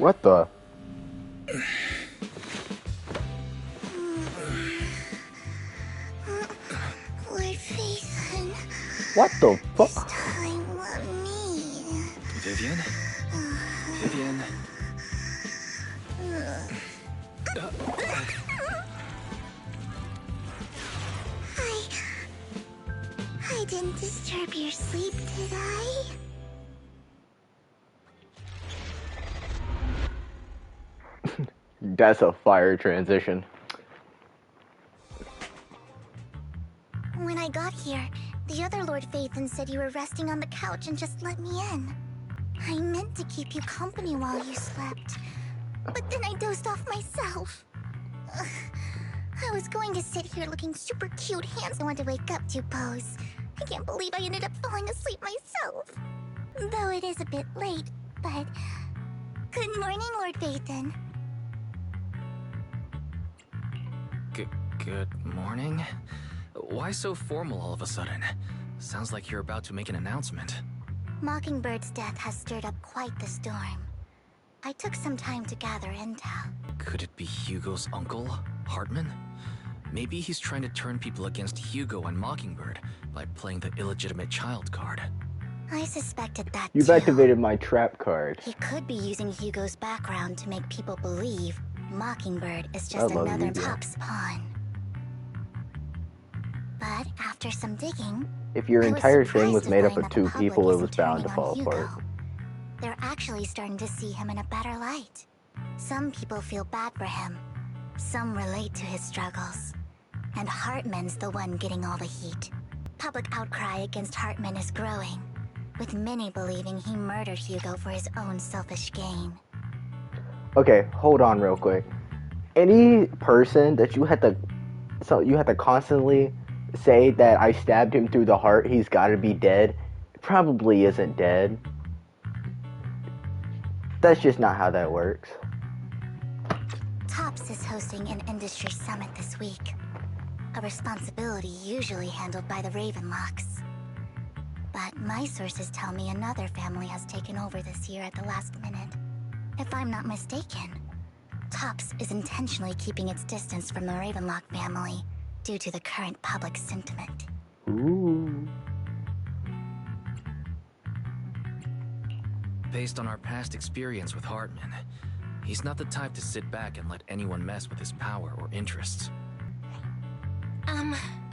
What the? Lord Phaethon. What the This fuck? time, let me. Vivian? Vivian? I didn't disturb your sleep, did I? That's a fire transition. When I got here, the other Lord Phaethon said you were resting on the couch and just let me in. I meant to keep you company while you slept, but then I dozed off myself. Ugh. I was going to sit here looking super cute, handsome, when to wake up to pose. I can't believe I ended up falling asleep myself. Though it is a bit late, but... Good morning, Lord Phaethon. Good morning? Why so formal all of a sudden? Sounds like you're about to make an announcement. Mockingbird's death has stirred up quite the storm. I took some time to gather intel. Could it be Hugo's uncle, Hartman? Maybe he's trying to turn people against Hugo and Mockingbird by playing the illegitimate child card. I suspected that You've too. activated my trap card. He could be using Hugo's background to make people believe Mockingbird is I just love another Hugo. pop's pawn. But after some digging, If your I was entire thing was surprised to made up find of that the two public people, it isn't was bound to turning fall on apart. Hugo. They're actually starting to see him in a better light. Some people feel bad for him. Some relate to his struggles. And Hartman's the one getting all the heat. Public outcry against Hartman is growing, with many believing he murdered Hugo for his own selfish gain. Okay, hold on real quick. Any person that you had to constantly say that I stabbed him through the heart, he's got to be dead, probably isn't dead. That's just not how that works. TOPS is hosting an industry summit this week. A responsibility usually handled by the Ravenlocks. But my sources tell me another family has taken over this year at the last minute. If I'm not mistaken, TOPS is intentionally keeping its distance from the Ravenlock family due to the current public sentiment. Ooh. Based on our past experience with Hartman, he's not the type to sit back and let anyone mess with his power or interests.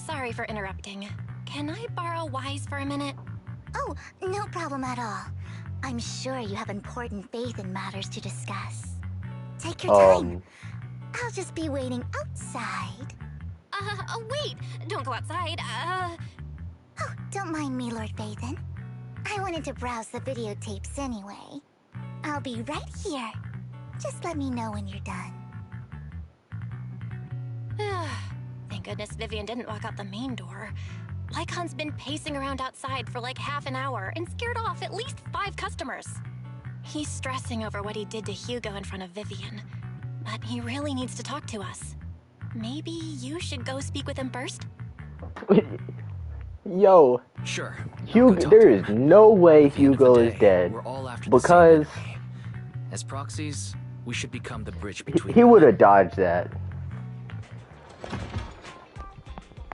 Sorry for interrupting. Can I borrow Wise for a minute? Oh, no problem at all. I'm sure you have important faith in matters to discuss. Take your time. I'll just be waiting outside. Wait! Don't go outside, Oh, don't mind me, Lord Phaethon. I wanted to browse the videotapes anyway. I'll be right here. Just let me know when you're done. Thank goodness Vivian didn't walk out the main door. Lycon's been pacing around outside for like half an hour and scared off at least 5 customers. He's stressing over what he did to Hugo in front of Vivian, but he really needs to talk to us. Maybe you should go speak with him first? Yo, Sure. Hugo, there is no way Hugo is dead. We're all after because the same enemy. As proxies, we should become the bridge between he them. would have dodged that.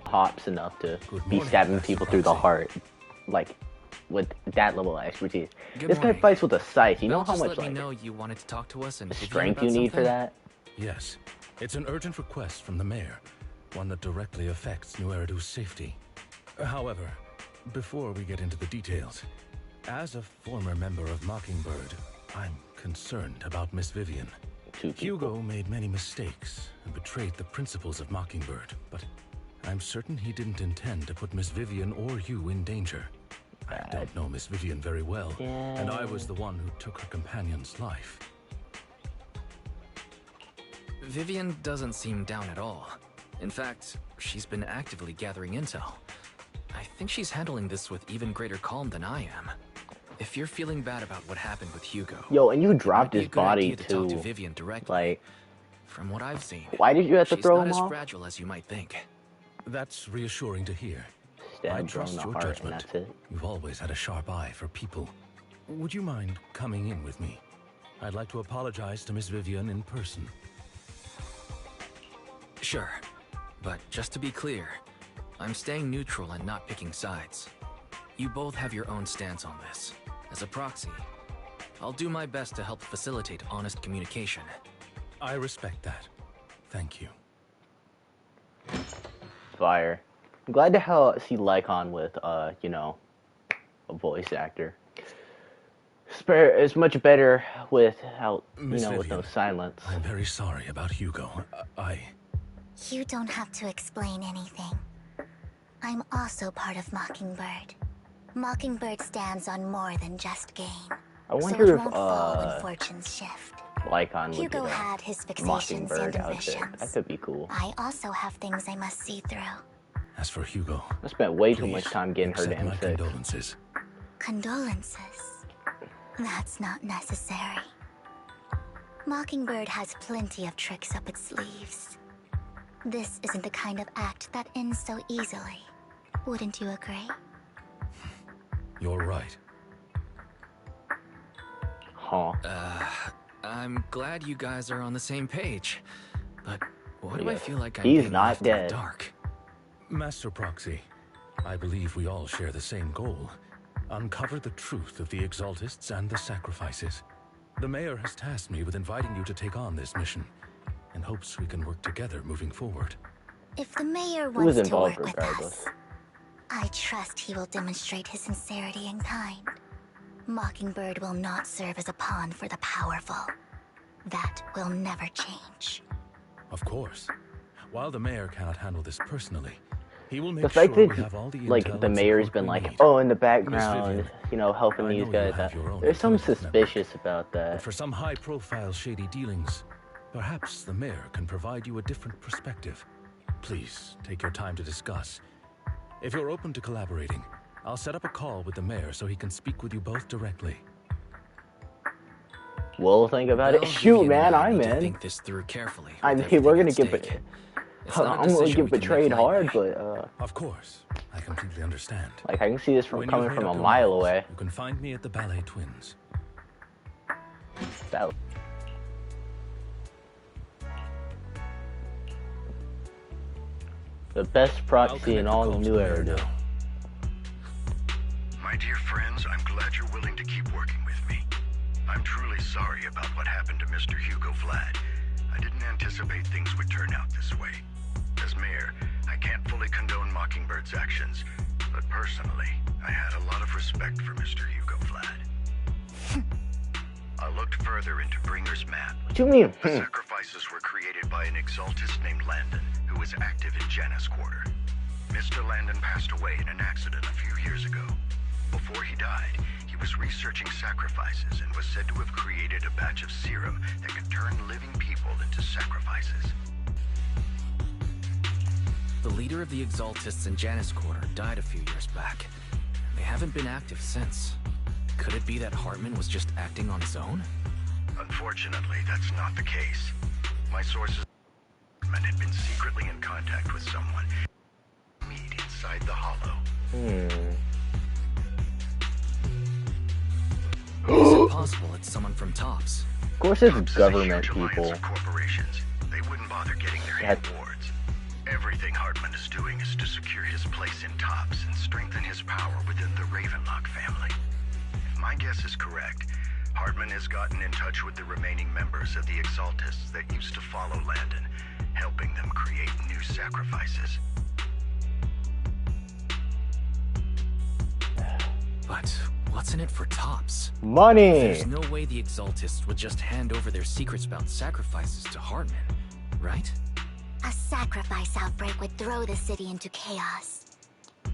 Hops enough to be stabbing people through the heart, like with that level of expertise. This guy fights with a scythe. You know how much Let me like know you wanted to talk to us and strength you need for that? Yes, it's an urgent request from the mayor, one that directly affects New Eridu's safety. However, before we get into the details, as a former member of Mockingbird, I'm concerned about Miss Vivian. Hugo made many mistakes and betrayed the principles of Mockingbird, but I'm certain he didn't intend to put Miss Vivian or you in danger. I don't know Miss Vivian very well, and I was the one who took her companion's life. Vivian doesn't seem down at all. In fact, she's been actively gathering intel. I think she's handling this with even greater calm than I am. If you're feeling bad about what happened with Hugo, Yo, and you dropped his body to too. talk to Vivian directly. Like, from what I've seen, why did you have to throw him she's not off? as fragile as you might think. That's reassuring to hear. I Stabbed trust him in your the heart, and judgment. that's it. You've always had a sharp eye for people. Would you mind coming in with me? I'd like to apologize to Miss Vivian in person. Sure. But just to be clear, I'm staying neutral and not picking sides. You both have your own stance on this. As a proxy, I'll do my best to help facilitate honest communication. I respect that. Thank you. Fire. I'm glad to see Lycon with, you know, a voice actor. It's much better without, you Miss know, with Vivian, no silence. I'm very sorry about Hugo. You don't have to explain anything. I'm also part of Mockingbird. Mockingbird stands on more than just gain. I wonder so it if, won't fall when fortunes shift. Lycon would Hugo get had his a fixations Mockingbird and outfit. ambitions. That could be cool. I also have things I must see through. As for Hugo, I spent way too please much time getting her accept damn my sick. condolences. Condolences? That's not necessary. Mockingbird has plenty of tricks up its sleeves. This isn't the kind of act that ends so easily. Wouldn't you agree? You're right. Huh. I'm glad you guys are on the same page. But why do I Yes. feel like I'm He's being not left in the dead. dark? Master Proxy, I believe we all share the same goal. Uncover the truth of the Exaltists and the sacrifices. The mayor has tasked me with inviting you to take on this mission, in hopes we can work together moving forward. If the mayor Who was wants to involved work with regardless? us, I trust he will demonstrate his sincerity in kind. Mockingbird will not serve as a pawn for the powerful. That will never change. Of course. While the mayor cannot handle this personally, he will The make fact sure that, we have all the like, intel the and mayor's support been we like, need. oh, in the Miss background, Vivian, you know, helping I these know you guys. have your own There's something intelligence network. suspicious about But that. for some high-profile shady dealings, perhaps the mayor can provide you a different perspective. Please, take your time to discuss. If you're open to collaborating, I'll set up a call with the mayor so he can speak with you both directly. We'll think about it. Well, Shoot, Vivian man, and I I'm need to in. think this through carefully. I with mean, we're gonna everything get, at stake. It's not a I'm gonna decision get we can betrayed make hard, lightly. but Of course, I completely understand. like I can see this from When coming you've from made a up your mile minds, away. You can find me at the Ballet Twins. That. The best I'll proxy connect in the all call of to New the mayor Era. now. My dear friends, I'm glad you're willing to keep working with me. I'm truly sorry about what happened to Mr. Hugo Vlad. I didn't anticipate things would turn out this way. As mayor, I can't fully condone Mockingbird's actions, but personally, I had a lot of respect for Mr. Hugo Vlad. I looked further into Bringer's map. What you mean? The sacrifices were created by an exaltist named Landon, who was active in Janus Quarter. Mr. Landon passed away in an accident a few years ago. Before he died, he was researching sacrifices and was said to have created a batch of serum that could turn living people into sacrifices. The leader of the Exaltists in Janus Quarter died a few years back. They haven't been active since. Could it be that Hartman was just acting on his own? Unfortunately, that's not the case. My sources had been secretly in contact with someone. Meet inside the Hollow. Is it possible it's someone from Tops? Of course, it's Tops is a government huge alliance people. of corporations. They wouldn't bother getting their head wards. Everything Hartman is doing is to secure his place in Tops and strengthen his power within the Ravenlock family. If my guess is correct, Hartman has gotten in touch with the remaining members of the Exaltists that used to follow Landon, helping them create new sacrifices. But what's in it for Tops? Money. There's no way the Exaltists would just hand over their secrets about sacrifices to Hartman, right? A sacrifice outbreak would throw the city into chaos.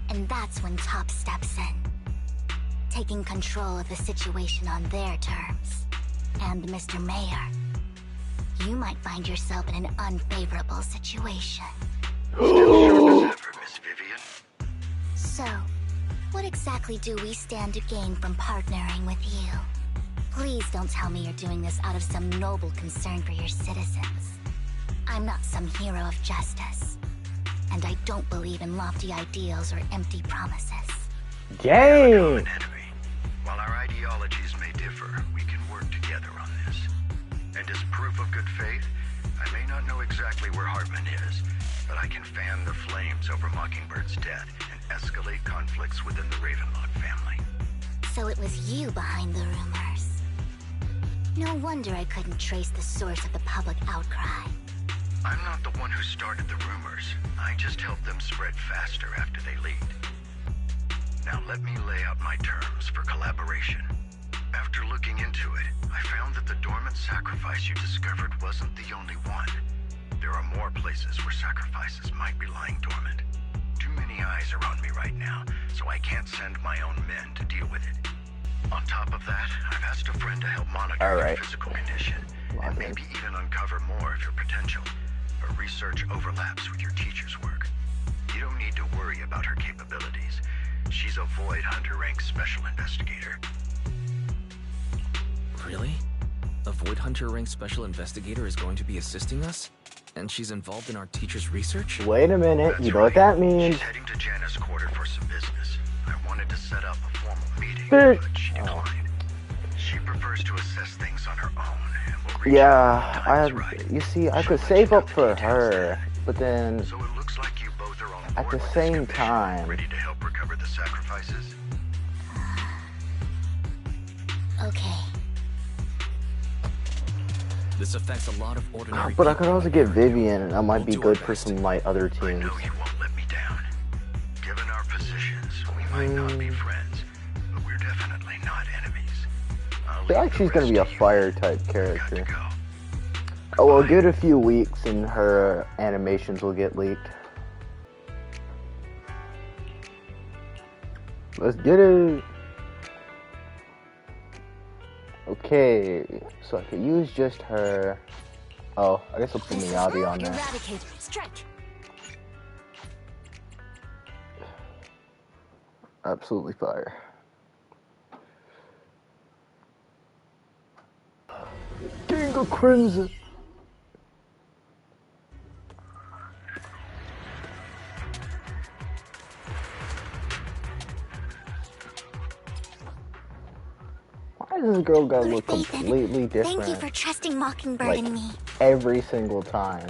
And that's when Top steps in, taking control of the situation on their terms. And Mr. Mayor, you might find yourself in an unfavorable situation. Still sharp as ever, Miss Vivian. So, what exactly do we stand to gain from partnering with you? Please don't tell me you're doing this out of some noble concern for your citizens. I'm not some hero of justice, and I don't believe in lofty ideals or empty promises. Dang. Common enemy. While our ideologies may differ, we can work together on this. And as proof of good faith, I may not know exactly where Hartman is, but I can fan the flames over Mockingbird's death and escalate conflicts within the Ravenlock family. So it was you behind the rumors. No wonder I couldn't trace the source of the public outcry. I'm not the one who started the rumors. I just helped them spread faster after they leaked. Now let me lay out my terms for collaboration. After looking into it, I found that the dormant sacrifice you discovered wasn't the only one. There are more places where sacrifices might be lying dormant. Too many eyes are on me right now, so I can't send my own men to deal with it. On top of that, I've asked a friend to help monitor your physical condition, and maybe even uncover more of your potential. Her research overlaps with your teacher's work. You don't need to worry about her capabilities. She's a Void Hunter rank special investigator. Really? A Void Hunter rank special investigator is going to be assisting us? And she's involved in our teacher's research? Wait a minute, That's you know what that means? She's heading to Janus Quarter for some business. I wanted to set up a formal meeting, Bitch. but she declined. She prefers to assess things on her own, and will reach out when the time is right. You see, I She'll could let save you know up the for details her, then. but then So it looks like you both are on at board the with this same commission, time, ready to help recover the sacrifices. Okay. This affects a lot of ordinary but I people could also like get her. Vivian, and that might We'll be do our good for best. some of my other I teams. know you won't let me down. Given our positions, we might not be friends, but we're definitely not enemies. I feel like she's gonna be a fire type Got to character. go. Oh, well, give it a few weeks and her animations will get leaked. Let's get it. Okay, so I could use just her. Oh, I guess I'll put Miyabi on there. Eradicate. Strike. Absolutely fire. King of Crimson. Why does this girl gotta look Lord Phaethon, completely different? Thank you for trusting Mockingbird Like, and me. every single time.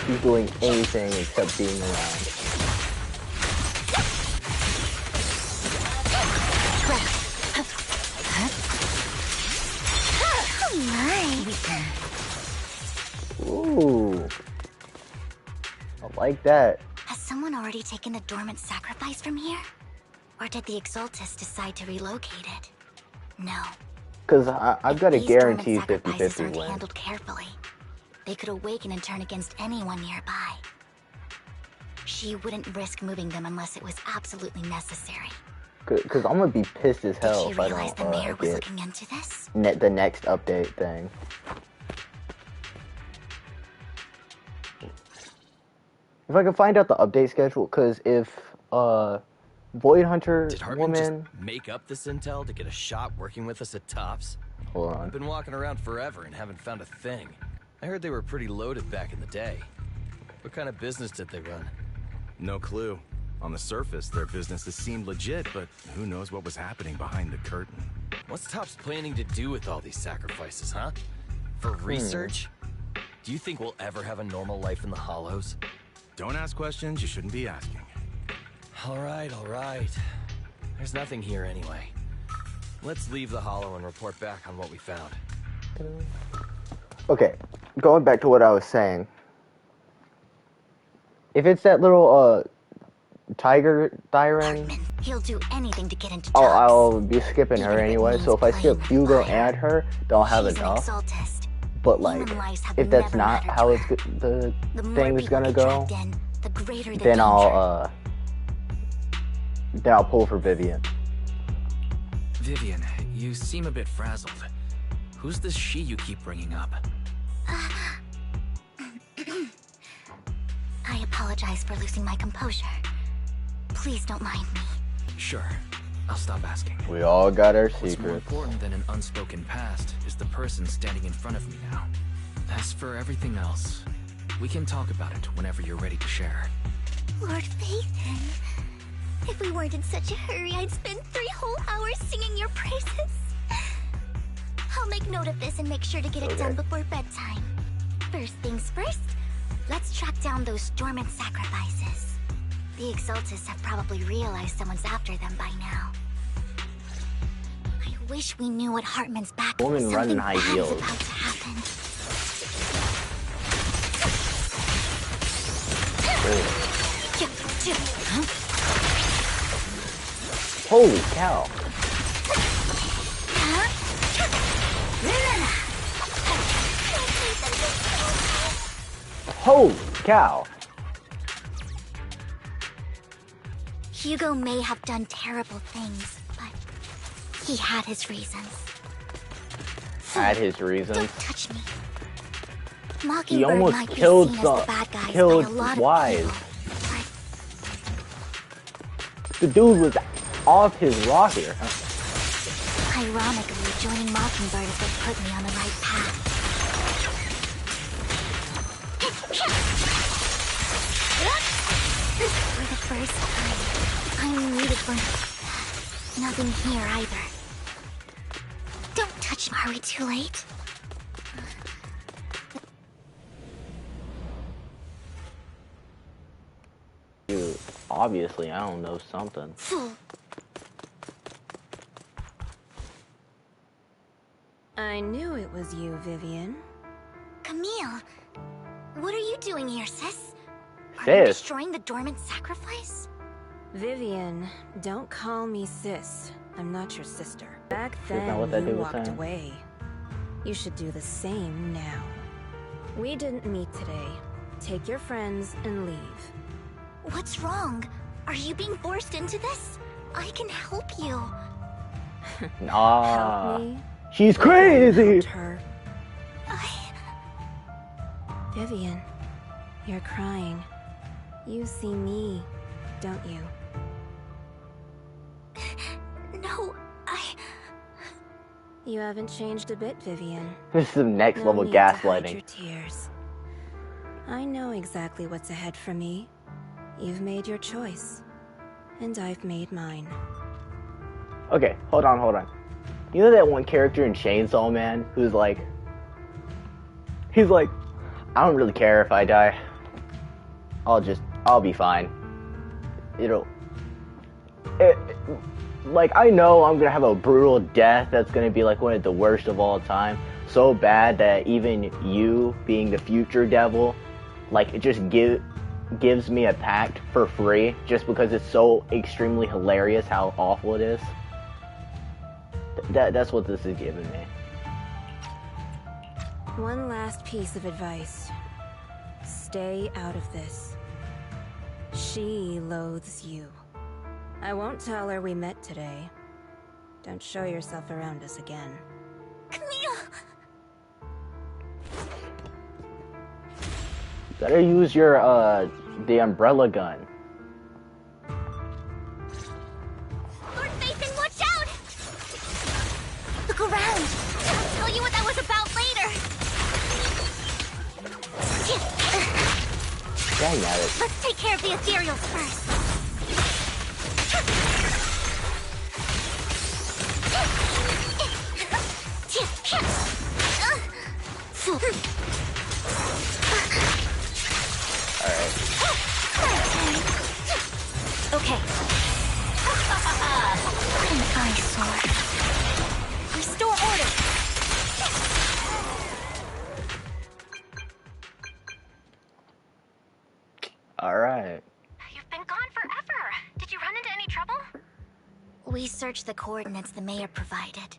She's doing anything except being around. Oh my. Ooh. I like that. Has someone already taken the dormant sacrifice from here? Or did the Exaltus decide to relocate it? No. Because I've got a These dormant guaranteed sacrifices 50-50 aren't win. handled carefully. They could awaken and turn against anyone nearby. She wouldn't risk moving them unless it was absolutely necessary. Because I'm going to be pissed as Did hell she if I realize the don't mayor was get looking into this? the next update thing. If I can find out the update schedule, because if Void Hunter Did Hartman just woman... make up this intel to get a shot working with us at Tops? Hold I've on. been walking around forever and haven't found a thing. I heard they were pretty loaded back in the day. What kind of business did they run? No clue. On the surface, their businesses seemed legit, but who knows what was happening behind the curtain. What's Tops planning to do with all these sacrifices, huh? For research? Do you think we'll ever have a normal life in the Hollows? Don't ask questions you shouldn't be asking. All right. There's nothing here anyway. Let's leave the Hollow and report back on what we found. Okay, going back to what I was saying. If it's that little tiger Thyren, Hartman, he'll do anything to get into oh, Tops. I'll be skipping her Even if it anyway. means So if I skip playing with Hugo fire. and her, they'll have She's an enough. Exaltist. But like, Human lives have if that's never not mattered how to it's her. the The more thing is people gonna get go, dragged in, the greater the then danger. I'll pull for Vivian. Vivian, you seem a bit frazzled. Who's this she you keep bringing up? I apologize for losing my composure. Please don't mind me. Sure, I'll stop asking. We all got our What's more secrets. important than an unspoken past is the person standing in front of me now. As for everything else, we can talk about it whenever you're ready to share. Lord Phaethon, if we weren't in such a hurry, I'd spend 3 whole hours singing your praises. How make note of this and make sure to get it done before bedtime. First things first, let's track down those dormant sacrifices. The Exaltists have probably realized someone's after them by now. I wish we knew what Hartman's back. Woman running Something high bad's heels. about to happen. Holy cow. Holy cow. Hugo may have done terrible things, but he had his reasons. Had his reasons. Don't touch me. He Mockingbird almost might be killed seen as some, the bad guys killed by a lot of Wise. people, but The dude was off his rocker. ironically, joining Mockingbird is what put me on the right path. For the first time, I'm needed for nothing here either. Don't touch me. Are we too late? Dude, obviously, I don't know something. I knew it was you, Vivian. Camille, what are you doing here, sis? Are you Sis? destroying the dormant sacrifice? Vivian, don't call me sis. I'm not your sister. Back That's not what that then, dude you was walked saying. away. You should do the same now. We didn't meet today. Take your friends and leave. What's wrong? Are you being forced into this? I can help you. Nah. Help me? She's crazy. Help her. Vivian, you're crying. You see me, don't you? No, You haven't changed a bit, Vivian. This is some next No level need to hide gaslighting. your tears. I know exactly what's ahead for me. You've made your choice, and I've made mine. Okay, hold on. You know that one character in Chainsaw Man who's like, he's like, I don't really care if I die. I'll be fine. Like, I know I'm gonna have a brutal death that's gonna be like one of the worst of all time. So bad that even you, being the future devil, like, it just gives me a pact for free just because it's so extremely hilarious how awful it is. That's what this is giving me. One last piece of advice. Stay out of this. She loathes you. I won't tell her we met today. Don't show yourself around us again. Camille! Better use your, the umbrella gun. Lord Nathan, watch out! Look around. I'll tell you what that was about later. Dang at it. Let's take care of the ethereals first. Okay. An eyesore. Restore order. Alright. You've been gone forever. Did you run into any trouble? We searched the coordinates the mayor provided.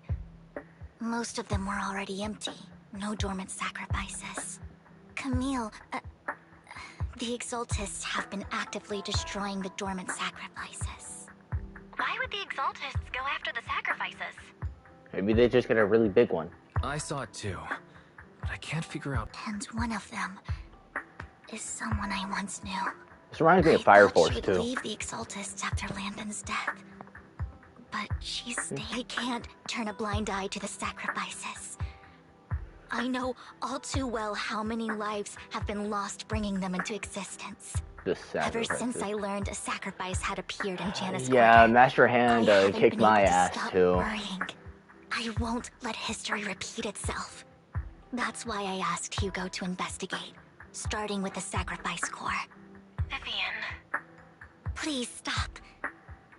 Most of them were already empty. No dormant sacrifices. Camille, the Exaltists have been actively destroying the dormant sacrifices. Why would the Exaltists go after the sacrifices? Maybe they just get a really big one. I saw it too, but I can't figure out. And one of them is someone I once knew. This reminds me of I Fire thought Force she would too. leave the Exaltists after Landon's death. But she stayed. I can't turn a blind eye to the sacrifices. I know all too well how many lives have been lost bringing them into existence. The Ever sacrifices. since I learned a sacrifice had appeared in Janus' Yeah, quarter, Master I Hand haven't kicked been my able to ass stop too. worrying. I won't let history repeat itself. That's why I asked Hugo to investigate, starting with the Sacrifice Corps. Vivian. Please stop.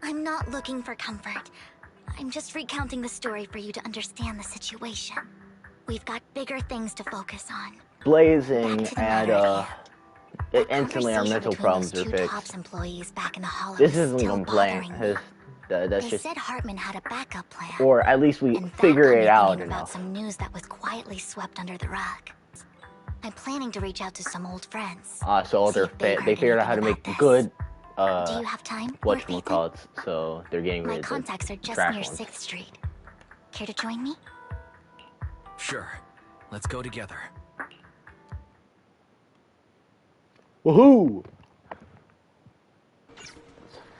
I'm not looking for comfort. I'm just recounting the story for you to understand the situation. We've got bigger things to focus on. Blazing Back to the and matter at hand. instantly our Conversation mental between problems those are two fixed. TOPS employees back in the Hollow This is isn't a still complaint. bothering me. That's They just, said Hartman had a backup plan. or at least we And that figure got it me out thinking about enough. some news that was quietly swept under the rug. I'm planning to reach out to some old friends. So See if they've they heard figured out how to anything make about good this. Do you have time, Lord Phaethon? whatchamacallits, so they're getting My rid of contacts are the just trash near ones. 6th Street. Care to join me? Sure. Let's go together. Woohoo! It's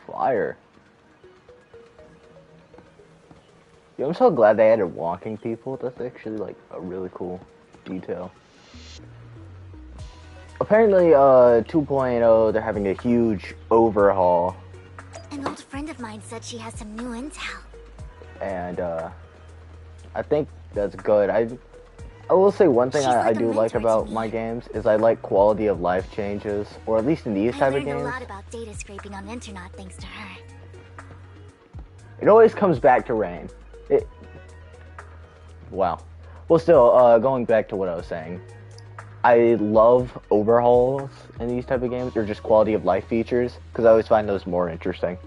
fire. Yo, I'm so glad they added walking people. That's actually like a really cool detail. Apparently, 2.0, they're having a huge overhaul. An old friend of mine said she has some new intel. And, I think that's good. I will say one thing She's I like a do like mentor to about me. my games is I like quality of life changes, or at least in these I type of learned a games. lot about data scraping on internet thanks to her. It always comes back to Rain. Wow. Well, still, going back to what I was saying, I love overhauls in these type of games, or just quality of life features, because I always find those more interesting.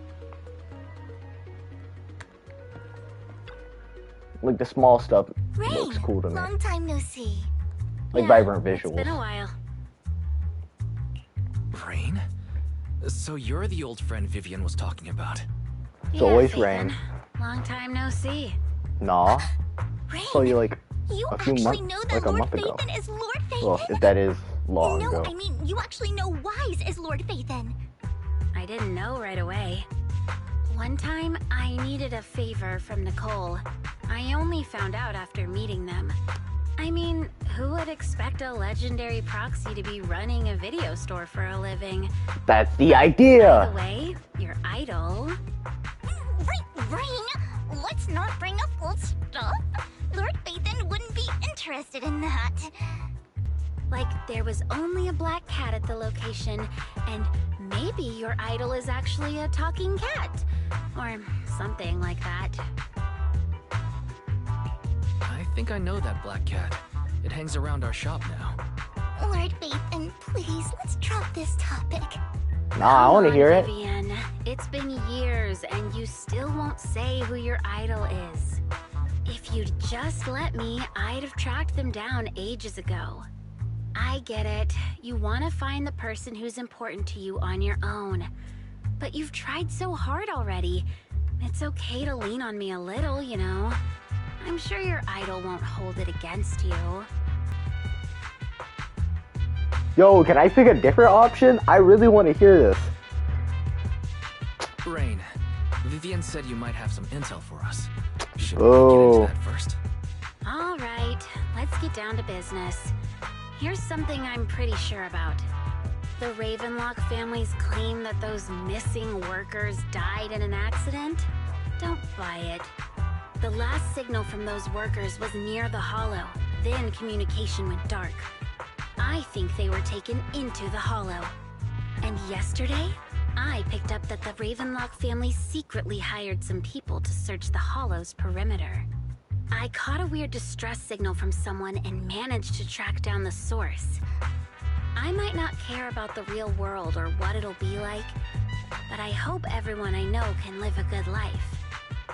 Like the small stuff Rain! looks cool to me, Long time no see. like Yeah, vibrant visuals. It's been a while. Rain? So you're the old friend Vivian was talking about. It's always Phaethon. Rain. Long time no see. Nah, Rain! saw you like You a few actually months, know that like a Lord month ago. Phaethon is Lord Phaethon? Well, if that is long no, ago. I mean, you actually know Wise is Lord Phaethon. I didn't know right away. One time, I needed a favor from Nicole. I only found out after meeting them. I mean, who would expect a legendary proxy to be running a video store for a living? That's the By idea. the way, your idol. Rain, let's not bring up old stuff. Lord Phaethon wouldn't be interested in that. Like, there was only a black cat at the location, and maybe your idol is actually a talking cat. Or something like that. I think I know that black cat. It hangs around our shop now. Lord Phaethon, please, let's drop this topic. Nah, I want to Come hear on, it. Vivian. It's been years, and you still won't say who your idol is. If you'd just let me, I'd have tracked them down ages ago. I get it. You want to find the person who's important to you on your own. But you've tried so hard already. It's okay to lean on me a little, you know. I'm sure your idol won't hold it against you. Yo, can I pick a different option? I really want to hear this. Rain, Vivian said you might have some intel for us. Should we Oh. get into that first? All right, let's get down to business. Here's something I'm pretty sure about. The Ravenlock family's claim that those missing workers died in an accident? Don't buy it. The last signal from those workers was near the Hollow. Then communication went dark. I think they were taken into the Hollow. And yesterday, I picked up that the Ravenlock family secretly hired some people to search the Hollow's perimeter. I caught a weird distress signal from someone and managed to track down the source. I might not care about the real world or what it'll be like, but I hope everyone I know can live a good life.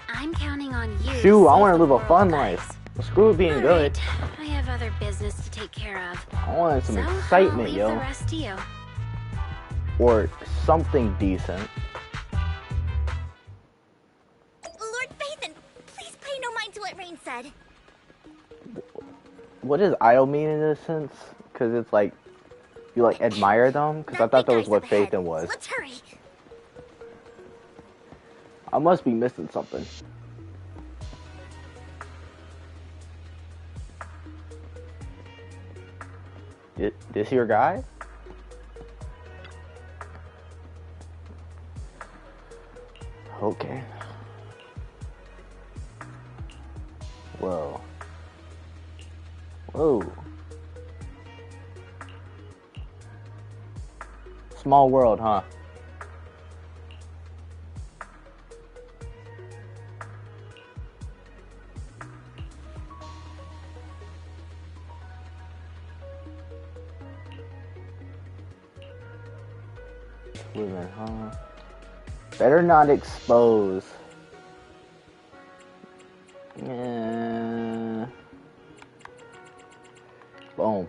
I'm counting on you. Shoot, I want want to live a fun life. Screw it being good. I have other business to take care of. I want some So I'll excitement, leave yo. the rest to you. Or something decent. Lord Phaethon, please pay no mind to what Rain said. What does idol mean in this sense? Because it's like, you like admire them? Because I thought that was what Phaethon was. Let's hurry. I must be missing something. This your guy? Okay. Whoa. Whoa. Small world, huh? Women, huh? Better not expose. Yeah. Boom.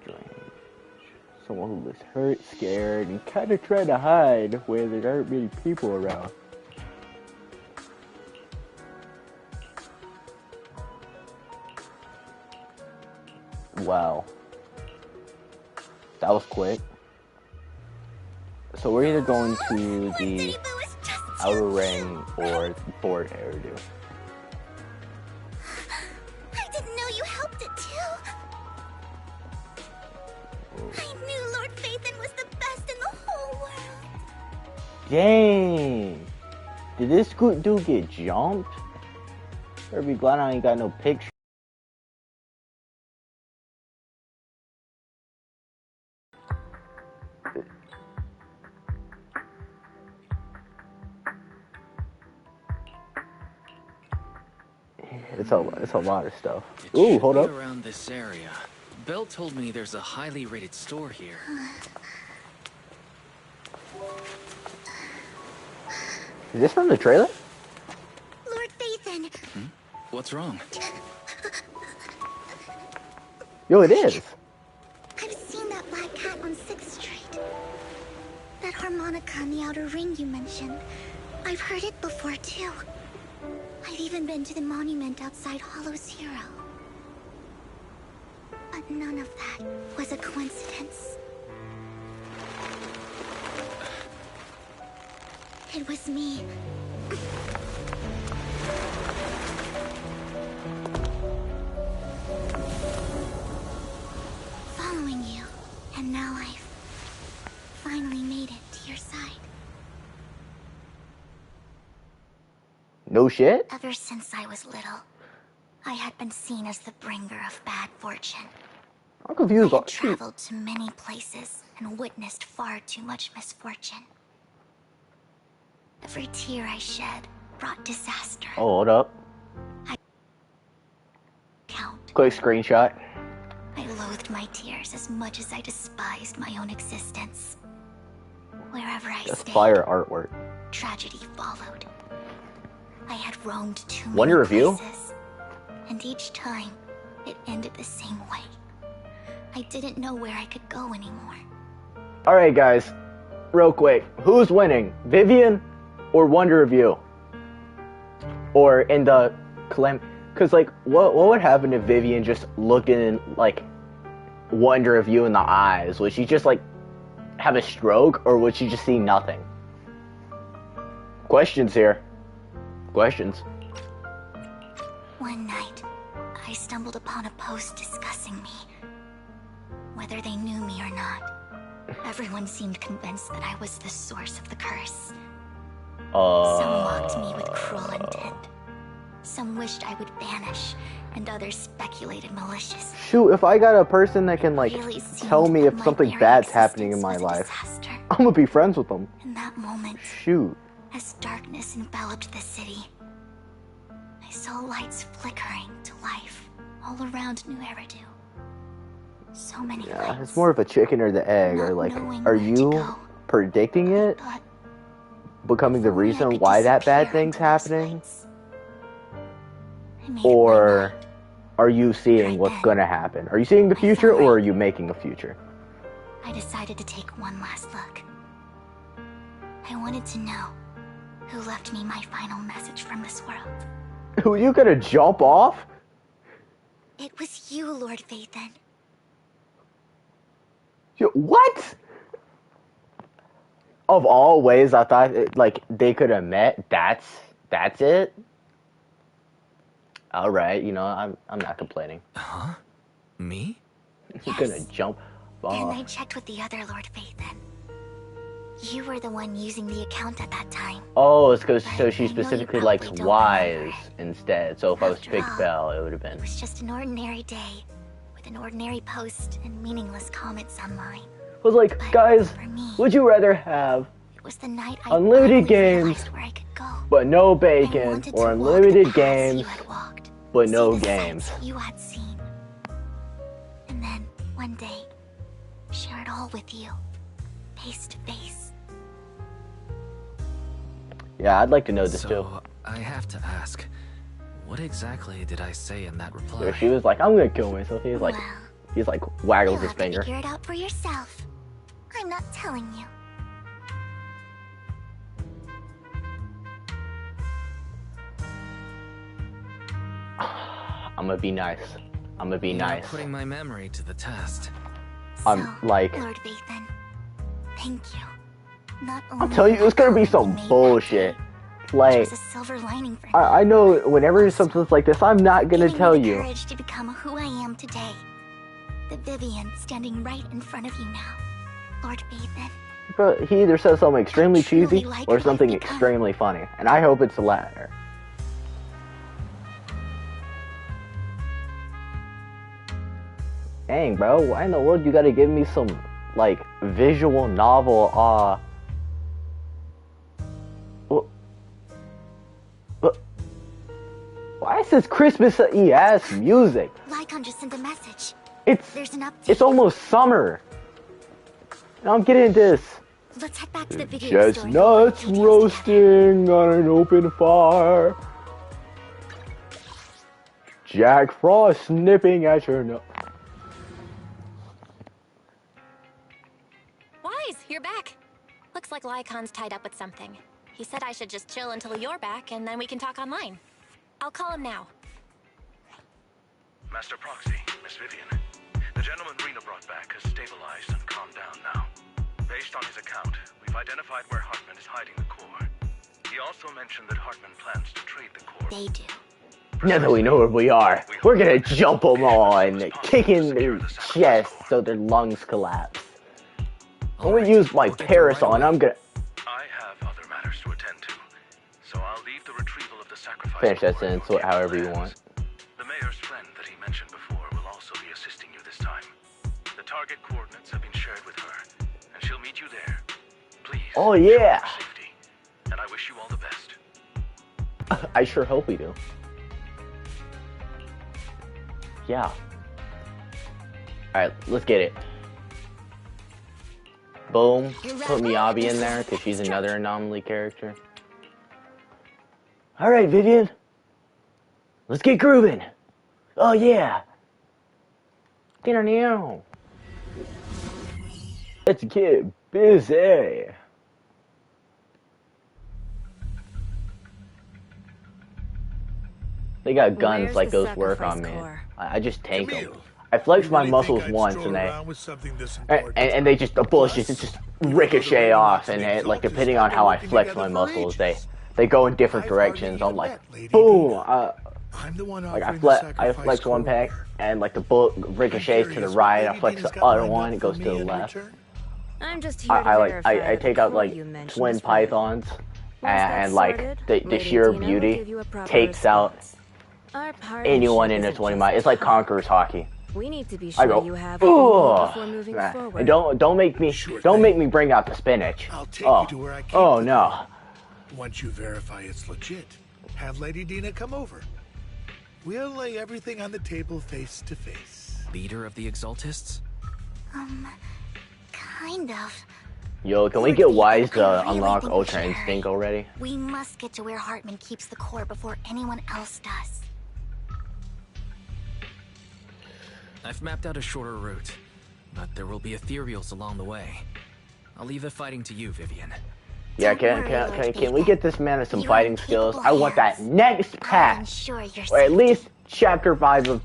Strange. Someone who was hurt, scared, and kind of trying to hide where there aren't many people around. Wow. That was quick. So we're either going to the outer ring or forward hairdo. I didn't know you helped it too. I knew Lord Phaethon was the best in the whole world. Dang! Did this dude get jumped? Better be glad I ain't got no picture. It's a lot of stuff. It Ooh, should hold be up. around this area. Belle told me there's a highly rated store here. Is this from the trailer? Lord Phaethon. What's wrong? Yo, it is. I've seen that black cat on 6th Street. That harmonica in the outer ring you mentioned. I've heard it before too. I've even been to the monument outside Hollow's Hero. But none of that was a coincidence. It was me. Following you, and now I've finally made it to your side. No shit? Ever since I was little, I had been seen as the bringer of bad fortune. I'm confused. I had traveled to many places and witnessed far too much misfortune. Every tear I shed brought disaster. Oh, hold up. Count. Quick screenshot. I loathed my tears as much as I despised my own existence. Wherever I That's stayed, fire artwork. tragedy followed. I had roamed too many Wonder review? places, and each time, it ended the same way. I didn't know where I could go anymore. Alright, guys. Real quick. Who's winning? Vivian or Wonder Review? Or in the Because, like, what would happen if Vivian just looked in, like, Wonder Review in the eyes? Would she just, like, have a stroke, or would she just see nothing? Questions here. Questions. One night, I stumbled upon a post discussing me. Whether they knew me or not, everyone seemed convinced that I was the source of the curse. Some mocked me with cruel intent. Some wished I would vanish, and others speculated malicious. Shoot, if I got a person that can, like, Really seemed tell me that if my something very bad's happening in existence my was a life, disaster. I'm gonna be friends with them. In that moment, Shoot. as darkness enveloped the city, I saw lights flickering to life all around New Eridu. So many Yeah, lights. it's more of a chicken or the egg, or Not like, knowing are where to you go. predicting it? But Becoming the if only I reason could why that bad disappear thing's into those happening? lights. I made up my Or mind. are you seeing Right what's then, gonna happen? Are you seeing the I future, saw or are it. you making a future? I decided to take one last look. I wanted to know who left me my final message from this world. Who you gonna jump off? It was you, Lord Phaethon. What? Of all ways, I thought like they could have met. That's it. All right, you know I'm not complaining. Huh? Me? You're gonna Yes. jump And off. I checked with the other Lord Phaethon. You were the one using the account at that time. Oh, it's because so But she I know you specifically probably likes don't Wise remember. instead. So if I was After picked all, Bell, it would have It been. was just an ordinary day, with an ordinary post and meaningless comments online. I was like, But guys, for me, would you rather have it was the night I unlimited finally games, realized where I could go. but no I bacon, wanted to or walk unlimited the paths games, you had walked, but see no the games? sights you had seen. And then, one day, share it all with you, face to face. Yeah, I'd like to know this So, too. I have to ask, what exactly did I say in that So reply? she was like, I'm gonna kill myself. He's like Well, waggles you'll his have to finger. figure it out for yourself. I'm not telling you. I'm gonna be nice. I'm gonna be You're nice. putting my memory to the test. I'm So, like, Lord Vathan, thank you. Not I'll only tell you, did it's gonna I be help you some make that bullshit. day, which Like, was a silver lining for me. I know whenever something's like this, I'm not gonna Giving tell me the you. courage to become who I am today. The Vivian standing right in front of you now. Lord Vathan. But he either says something extremely truly cheesy like or who I've something become. extremely funny. And I hope it's the latter. Dang, bro, why in the world you gotta give me some, like, visual novel, why is this Christmas-y ass music? Lycon just sent a message. It's There's an update. It's almost summer. And I'm getting this. Let's head back to the video store. and go over the Chestnuts details together. roasting on an open fire. Jack Frost nipping at your nose. Wise, you're back. Looks like Lycon's tied up with something. He said I should just chill until you're back, and then we can talk online. I'll call him now. Master Proxy, Miss Vivian. The gentleman Rena brought back has stabilized and calmed down now. Based on his account, we've identified where Hartman is hiding the core. He also mentioned that Hartman plans to trade the core. They do. Now that we know where we are, we're gonna jump them on, kicking their chest so their lungs collapse. I'm gonna use my parasol and I'm gonna I have other matters to attend to, so I'll leave the retrieval of the sacrifice. finish that core in sentence your however you capable want. hands. The mayor's friend that he mentioned before will also be assisting you this time. The target coordinates have been shared with her, and she'll meet you there. Please. Oh, yeah. ensure her safety, and I wish you all the best. I sure hope we do. Yeah. Alright, let's get it. Boom. Put Miyabi in there because she's another anomaly character. Alright, Vivian. Let's get grooving. Oh, yeah. Let's get busy. They got guns Where's like the those work on sacrifice me. core? I just tank them. Camille, I flex you my really muscles think I'd once stroll and they around with something this and, important? and they just the bullets just ricochet off and it, like depending on how I flex my muscles they go in different directions. I'm like boom. I'm the one Like offering the I sacrifice flex one core. peg and like the bullet ricochets to the right. I flex the other one, it goes to the left. I'm just here to I verify that take the out core like you mentioned twin is ready. pythons Once that's and like sorted, the Lady sheer Dina will beauty give you a proper takes out response. Our partnership anyone in a isn't 20 just mile. It's like fun. Conqueror's hockey. We need to be I sure go, you have what you need before moving Nah, forward. and don't make me Sure don't thing. make me bring out the spinach. I'll take Oh, you to where I keep oh the no. Once you verify it's legit, have Lady Dina come over. We'll lay everything on the table face to face. Leader of the Exaltists? Kind of. Yo, can we Lord get Vathan, Wise to I really unlock think we Ultra should Instinct hurry. already? We must get to where Hartman keeps the core before anyone else does. I've mapped out a shorter route, but there will be ethereals along the way. I'll leave the fighting to you, Vivian. Yeah, Don't worry, Lord can we Vathan. get this man some You are fighting in skills? capable I want that hands. next I'll patch. ensure your Or at safety. least chapter 5 of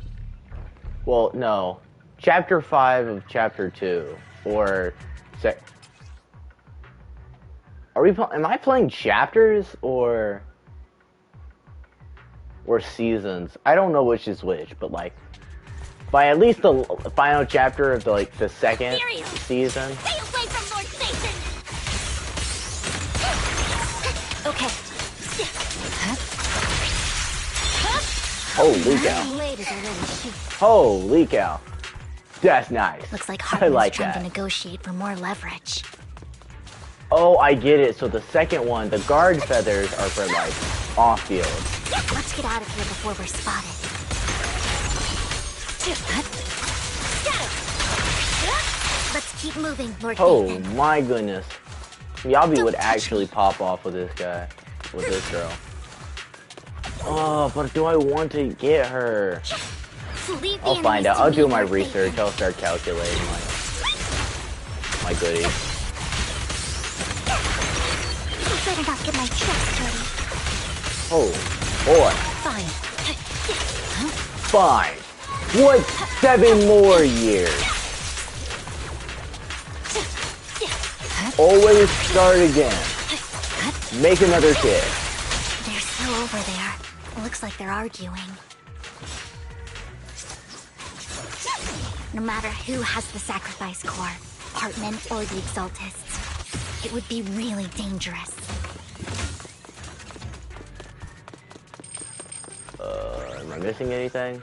well, no. Chapter 5 of chapter 2 or say am I playing chapters or seasons? I don't know which is which, but like by at least the final chapter of the second Serious. season. Stay away from Lord Satan! Okay. Holy cow. Blade is already shooting. Holy cow. That's nice. Looks like I Hartman's like trying to that. negotiate for more leverage. Oh, I get it. So the second one, the guard feathers are for like off field. Let's get out of here before we're spotted. Let's keep moving, Lord Oh Nathan. my goodness. Miyabi would actually pop off with this guy. With this girl. Oh, but do I want to get her? I'll find out. I'll do my research. I'll start calculating my goodies. I better not get my chest dirty. Oh, boy. Fine. Fine. What 7 more years? Always start again. Make another kid. They're still over there. Looks like they're arguing. No matter who has the sacrifice core, Hartman or the Exaltists, it would be really dangerous. Am I missing anything?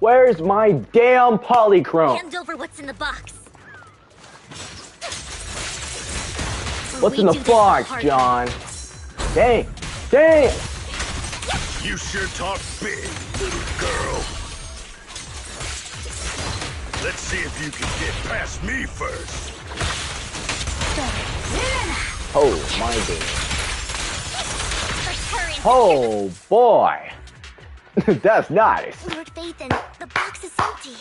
Where's my damn polychrome? Hand over what's in the box. What's in the box, John? Dang! Dang! You sure talk big, little girl. Let's see if you can get past me first. Oh my goodness. Oh boy! That's nice. Lord Phaethon, the box is empty.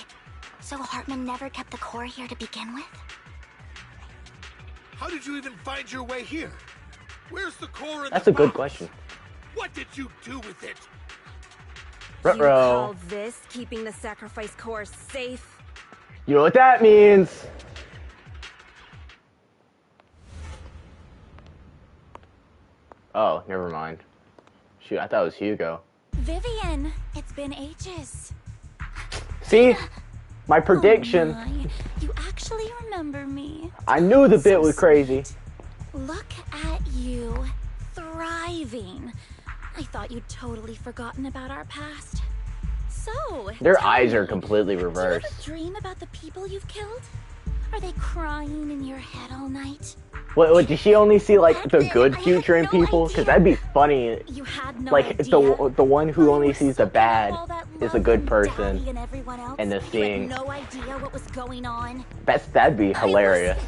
So Hartman never kept the core here to begin with? How did you even find your way here? Where's the core in That's the a good box? question. What did you do with it? You Ruh-roh. call this keeping the sacrifice core safe? You know what that means? Oh, never mind. Shoot, I thought it was Hugo. Vivian, it's been ages. See? My prediction. Oh my. You actually remember me. I knew the bit was crazy. Look at you, thriving. I thought you'd totally forgotten about our past. So, Their tell eyes me, are completely do you reversed. ever dream about the people you've killed? Are they crying in your head all night? What, did she only see like the good I had future in no people? idea. Because that'd be funny. You had no Like idea. the one who You only were sees the soaking bad up all that is a love good from person, Daddy and everyone else. and the You had seeing no idea what was going on. that'd be hilarious.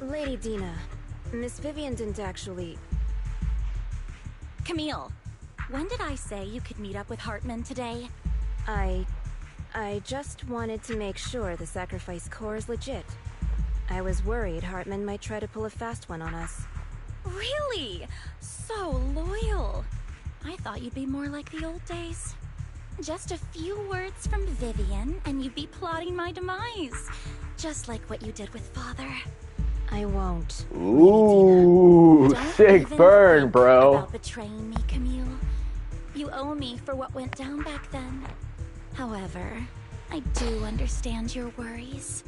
Lady Dina, Miss Vivian didn't actually... Camille, when did I say you could meet up with Hartman today? I just wanted to make sure the sacrifice core is legit. I was worried Hartman might try to pull a fast one on us. Really? So loyal. I thought you'd be more like the old days. Just a few words from Vivian, and you'd be plotting my demise. Just like what you did with Father. I won't. Ooh, Don't sick even burn, think bro. about betraying me, Camille. You owe me for what went down back then. However, I do understand your worries.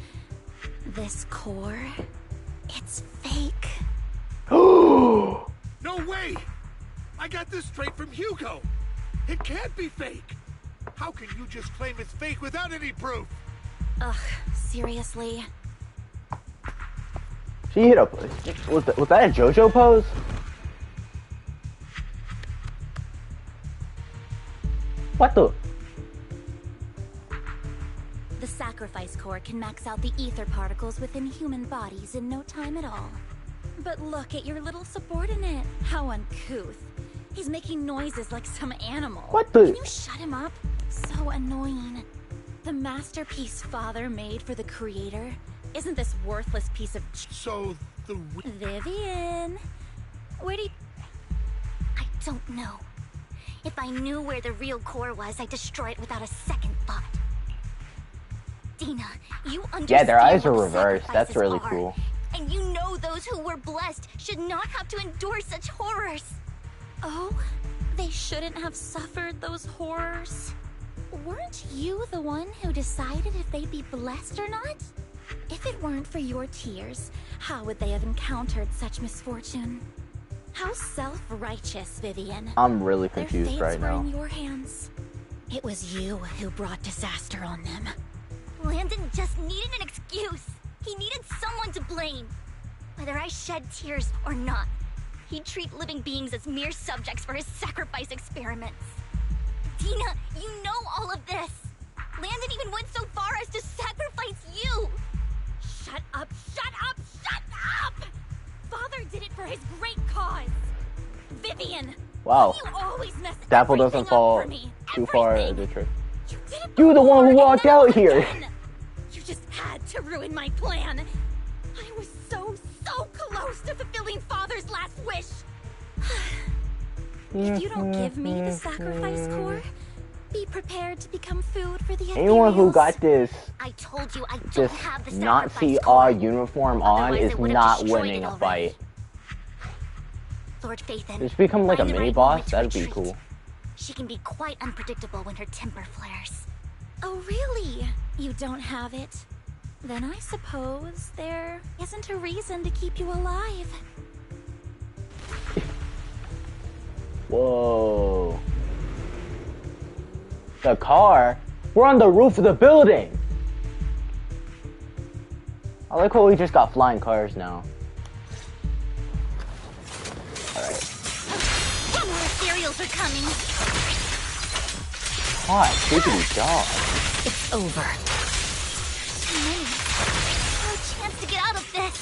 This core, it's fake. No way! I got this straight from Hugo. It can't be fake. How can you just claim it's fake without any proof? Ugh, seriously? She hit a. Was that a JoJo pose? What the? The sacrifice core can max out the ether particles within human bodies in no time at all. But look at your little subordinate. How uncouth. He's making noises like some animal. What the? Can you shut him up? So annoying. The masterpiece Father made for the creator. Isn't this worthless piece of... So, the... Vivian. Where do you... I don't know. If I knew where the real core was, I'd destroy it without a second thought. Dina, you understand Yeah, their eyes are what reversed. That's sacrifices really are. cool. And you know those who were blessed should not have to endure such horrors. Oh, they shouldn't have suffered those horrors. Weren't you the one who decided if they'd be blessed or not? If it weren't for your tears, how would they have encountered such misfortune? How self-righteous, Vivian. I'm really Their confused fates right were now. in your hands. It was you who brought disaster on them. Landon just needed an excuse. He needed someone to blame. Whether I shed tears or not, he'd treat living beings as mere subjects for his sacrifice experiments. Dina, you know all of this. Landon even went so far as to sacrifice you. Shut up, shut up, shut up! Father did it for his great cause. Vivian. Wow. You always mess Dapple doesn't everything fall up for me. too far Everything. as a trick. You did it You're the one who before, walked and now out here. again. You just had to ruin my plan. I was so close to fulfilling Father's last wish. If you don't give me the sacrifice core, be prepared to become food for the Anyone who ethereals. got this I told you I don't this have the Nazi sacrifice core. uniform on Otherwise, is I would've not destroyed winning it a already. fight. Lord Phaethon, Just become like a find the mini right boss. moment to That'd be retreat. cool. She can be quite unpredictable when her temper flares. Oh, really? You don't have it? Then I suppose there isn't a reason to keep you alive. Whoa. The car? We're on the roof of the building! I like how we just got flying cars now. Alright. More ethereals are coming. Hot, diggity dog. It's over. Too many. No chance to get out of this.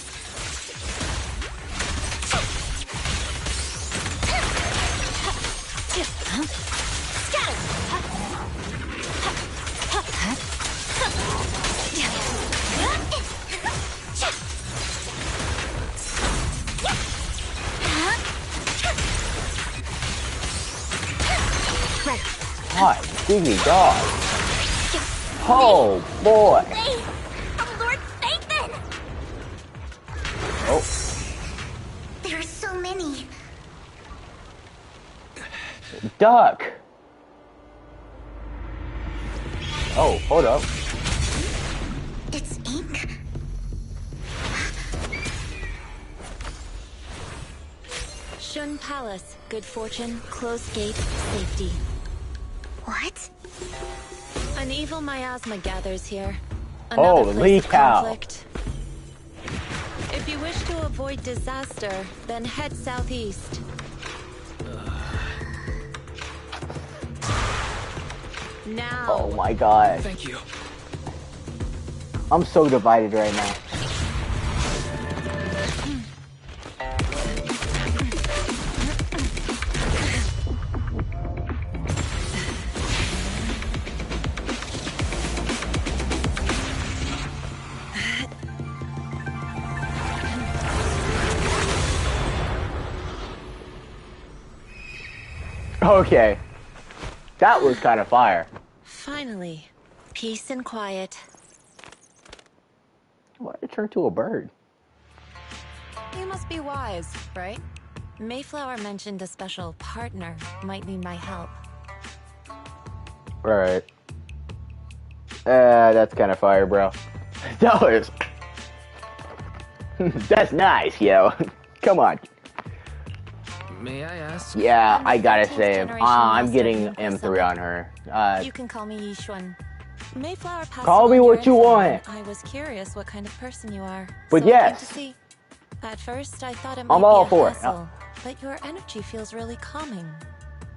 Hot, diggity dog. Oh boy. Hey, Lord Phaethon! Oh, There are so many. duck. Oh, hold up. It's ink. Shun Palace, good fortune, closed gate, safety. What? An evil miasma gathers here. Holy Another place of cow. conflict. If you wish to avoid disaster, then head southeast. Now. Oh my god. Thank you. I'm so divided right now. Okay. That was kind of fire. Finally, peace and quiet. Why did it turn to a bird? You must be wise, right? Mayflower mentioned a special partner might need my help. Alright. That's kind of fire, bro. That was... That's nice, yo. Come on. May I ask? Yeah, I'm the I gotta 13th say, generation I'm master getting of Empress M3 on her. You can call me Yishuan. Mayflower passed Call me along what your you info, want. and I was curious what kind of person you are. But so I came yes. to see. At first, I thought it might I'm be all a for it. hassle, but your energy feels really calming.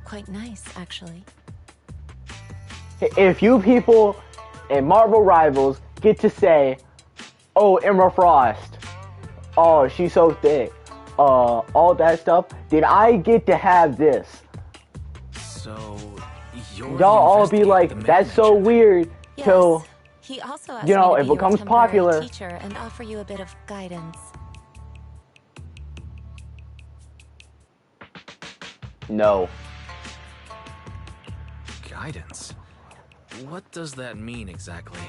Quite nice, actually. If you people in Marvel Rivals get to say, oh, Emma Frost, oh, she's so thick, all that stuff, then I get to have this. So, you're Y'all all be like, that's so weird, till, Yes. He also asked you know, me to it be your becomes temporary popular. teacher and offer you a bit of guidance. No. Guidance? What does that mean exactly?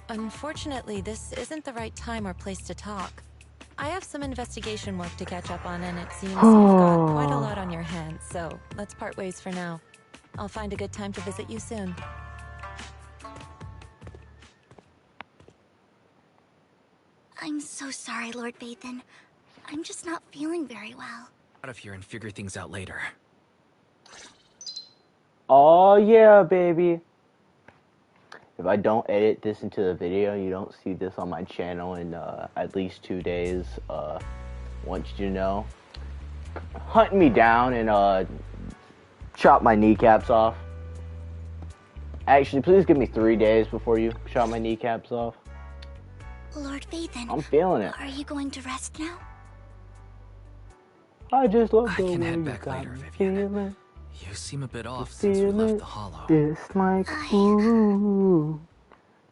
Unfortunately, this isn't the right time or place to talk. I have some investigation work to catch up on, and it seems you've got quite a lot on your hands, so let's part ways for now. I'll find a good time to visit you soon. I'm so sorry, Lord Vathan. I'm just not feeling very well. Out of here and figure things out later. Oh yeah, baby. If I don't edit this into the video, you don't see this on my channel in at least 2 days. Want you to know, hunt me down and chop my kneecaps off. Actually, please give me 3 days before you chop my kneecaps off. Lord Vathan, I'm feeling it. are you going to rest now? I just love I the can way head you back got later, me Vivian. feeling. You seem a bit off since we left the hollow. It's like, ooh,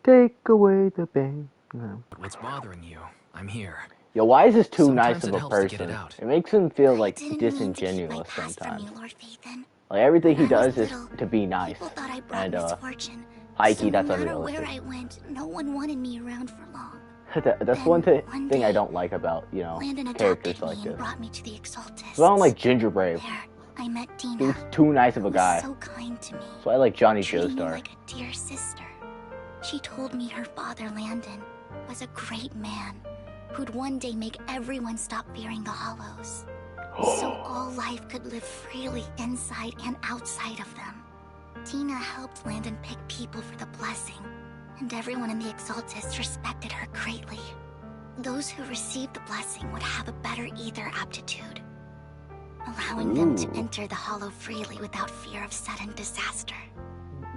take away the pain. No. What's bothering you? I'm here. Yo, why is this too Sometimes nice of it a helps to get person? it out. It makes him feel I like didn't mean to keep my disingenuous past from sometimes. you, Lord Vathan. Like everything he When I does was is little, to be nice. People thought I brought And misfortune. Heike, So that's no matter unrealistic. where I went, no one wanted me around for long. That's Then, one thing I day, don't like about, you know, Landon characters adopted me like and this. brought me to the Exaltists. So I don't like Ginger Brave. There, I met Dina. He was too nice of a who was guy. so kind to me. So I like Johnny Treating me Joestar. like a dear sister. She told me her father, Landon, was a great man who'd one day make everyone stop fearing the Hollows. So all life could live freely inside and outside of them. Tina helped Landon pick people for the blessing, and everyone in the Exaltists respected her greatly. Those who received the blessing would have a better ether aptitude, allowing them to enter the Hollow freely without fear of sudden disaster.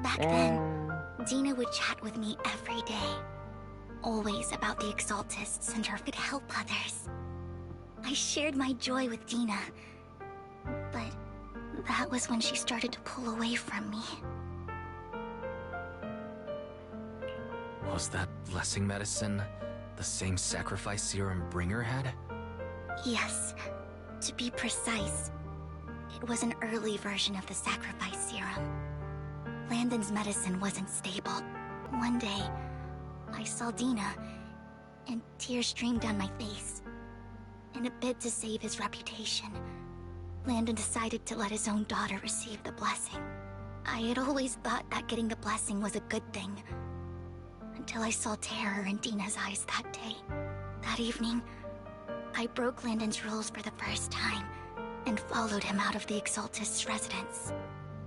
Back then, Dina would chat with me every day, always about the Exaltists and how it could help others. I shared my joy with Dina, but that was when she started to pull away from me. Was that blessing medicine the same sacrifice serum Bringer had? Yes, to be precise, it was an early version of the sacrifice serum. Landon's medicine wasn't stable. One day, I saw Dina, and tears streamed down my face. In a bid to save his reputation, Landon decided to let his own daughter receive the blessing. I had always thought that getting the blessing was a good thing, until I saw terror in Dina's eyes that day. That evening, I broke Landon's rules for the first time, and followed him out of the Exaltist's residence.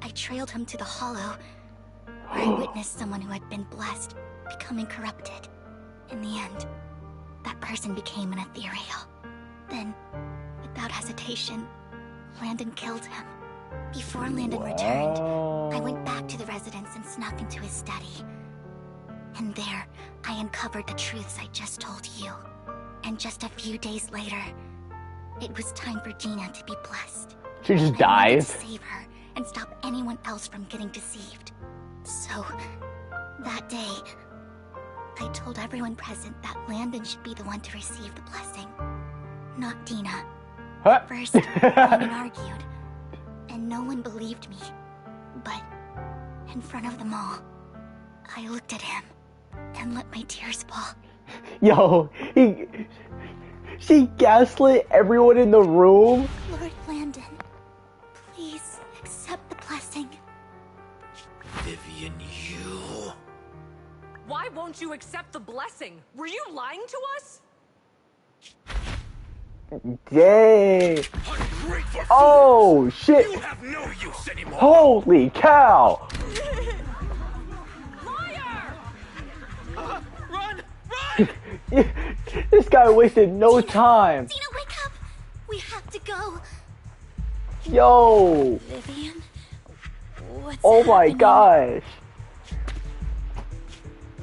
I trailed him to the Hollow, where I witnessed someone who had been blessed becoming corrupted. In the end, that person became an ethereal. Then, without hesitation, Landon killed him. Before Landon returned, I went back to the residence and snuck into his study. And there, I uncovered the truths I just told you. And just a few days later, it was time for Dina to be blessed. She just I wanted dies. to save her and stop anyone else from getting deceived. So, that day, I told everyone present that Landon should be the one to receive the blessing, not Dina. Huh? First, Landon argued, and no one believed me. But, in front of them all, I looked at him and let my tears fall. Yo, she gaslit everyone in the room. Lord Landon, please accept the blessing. Vivian, you... Why won't you accept the blessing? Were you lying to us? Dang. Ungrateful fool! Oh, shit. You have no use anymore! Holy cow. Liar! Run! Run! This guy wasted no time. Dina, wake up! We have to go. Yo. Vivian, what's Oh my happening? gosh.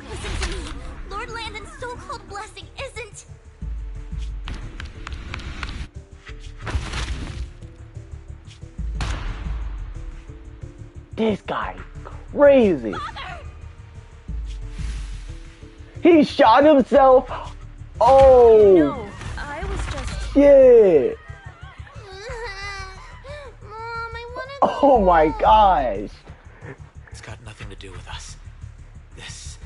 Listen to me. Lord Landon's so-called blessing isn't... This guy crazy. Father! He shot himself. Oh. No, I was just... Shit. Mom, I wanna go. Oh my gosh. It's got nothing to do with us. This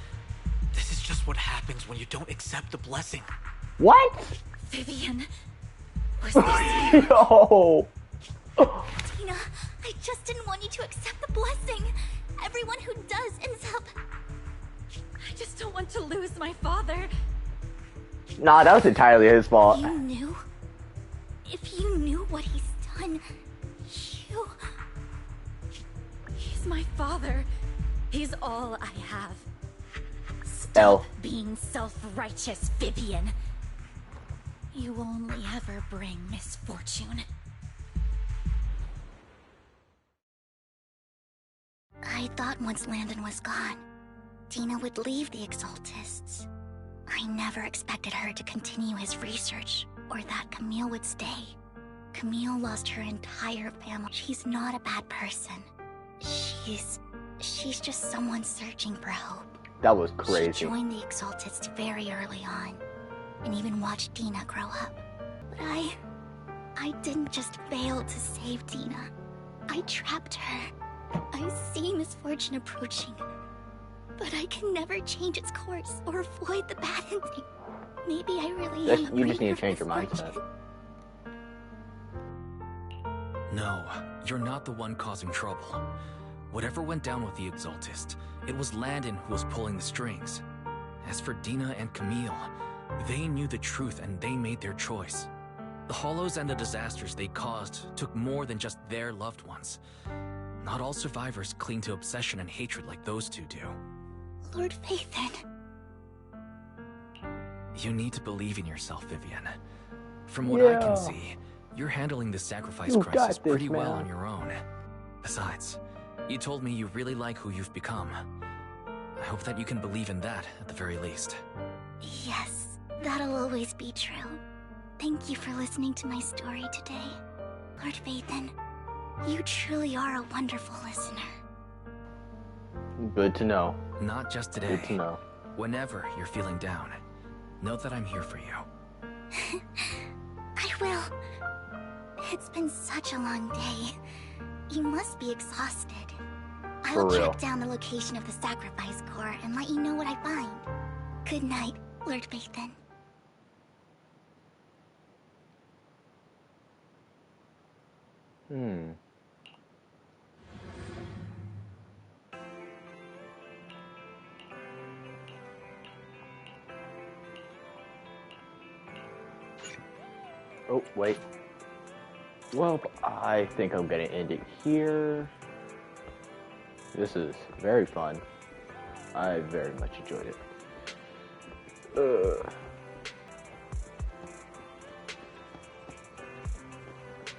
is just what happens when you don't accept the blessing. What? Vivian, was this you? Yo. Tina, I just didn't want you to accept the blessing. Everyone who does ends up... I just don't want to lose my father. Nah, that was entirely his fault. You knew? If you knew what he's done, you... He's my father. He's all I have. Stop L. being self-righteous, Vivian. You will only ever bring misfortune. I thought once Landon was gone, Dina would leave the Exaltists. I never expected her to continue his research, or that Camille would stay. Camille lost her entire family. She's not a bad person. She's just someone searching for hope. That was crazy. She joined the Exaltists very early on, and even watched Dina grow up. But I didn't just fail to save Dina. I trapped her. I see misfortune approaching, but I can never change its course or avoid the bad ending. Maybe I really am. You just need to change your mindset. No, you're not the one causing trouble. Whatever went down with the Exaltist, it was Landon who was pulling the strings. As for Dina and Camille, they knew the truth and they made their choice. The Hollows and the disasters they caused took more than just their loved ones. Not all survivors cling to obsession and hatred like those two do. Lord Phaethon. You need to believe in yourself, Vivian. From what I can see, you're handling this sacrifice crisis pretty well on your own. Besides, you told me you really like who you've become. I hope that you can believe in that at the very least. Yes, that'll always be true. Thank you for listening to my story today, Lord Phaethon. You truly are a wonderful listener. Good to know. Not just today. Good to know. Whenever you're feeling down, know that I'm here for you. I will. It's been such a long day. You must be exhausted. I will track down the location of the sacrifice core and let you know what I find. Good night, Lord Phaethon. Oh, wait. Well, I think I'm gonna end it here. This is very fun. I very much enjoyed it.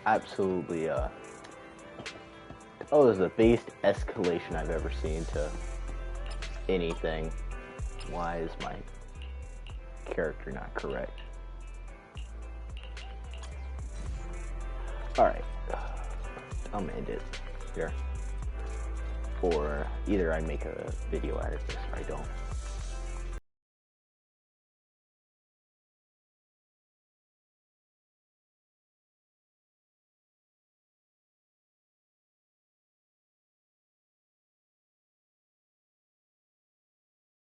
Absolutely, oh, this is the biggest escalation I've ever seen to anything. Why is my character not correct? Alright, I'm gonna end it here. Or either I make a video out of this or I don't.